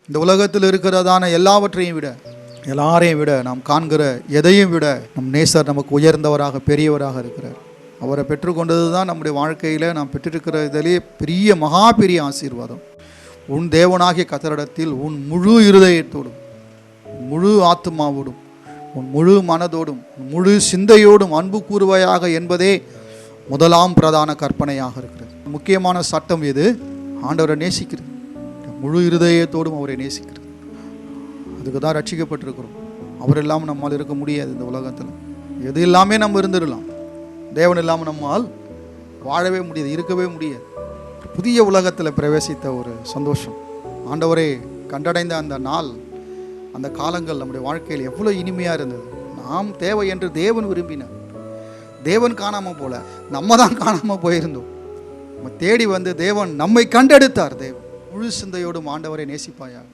இந்த உலகத்தில் இருக்கிறதான எல்லாவற்றையும் விட, எல்லாரையும் விட, நாம் காண்கிற எதையும் விட நம் நேசர் நமக்கு உயர்ந்தவராக பெரியவராக இருக்கிறார். அவரை பெற்றுக்கொண்டது தான் நம்முடைய வாழ்க்கையில் நாம் பெற்றிருக்கிற இதிலே பெரிய மகா பெரிய ஆசீர்வாதம். உன் தேவனாகிய கர்த்தரிடத்தில் உன் முழு இருதயத்தோடும், முழு ஆத்துமாவோடும், உன் முழு மனதோடும், முழு சிந்தையோடும் அன்பு கூறுவாயாக என்பதே முதலாம் பிரதான கற்பனையாக இருக்கிறது. முக்கியமான சட்டம் எது? ஆண்டவரை நேசிக்கிறது, முழு இருதயத்தோடும் அவரை நேசிக்கிறது. அதுக்கு தான் ரட்சிக்கப்பட்டிருக்கிறோம். அவர் இல்லாமல் நம்மால் இருக்க முடியாது. இந்த உலகத்தில் எது இல்லாமல் நம்ம இருந்துடலாம், தேவன் இல்லாமல் நம்மால் வாழவே முடியாது, இருக்கவே முடியாது. புதிய உலகத்தில் பிரவேசித்த ஒரு சந்தோஷம், ஆண்டவரை கண்டடைந்த அந்த நாள், அந்த காலங்கள் நம்முடைய வாழ்க்கையில் எவ்வளோ இனிமையாக இருந்தது. நாம் தேவை என்று தேவன் விரும்பினார். தேவன் காணாமல் போல, நம்ம தான் காணாமல் போயிருந்தோம். நம்ம தேடி வந்து தேவன் நம்மை கண்டெடுத்தார். தேவன் முழு சிந்தையோடும் ஆண்டவரை நேசிப்பாயாக.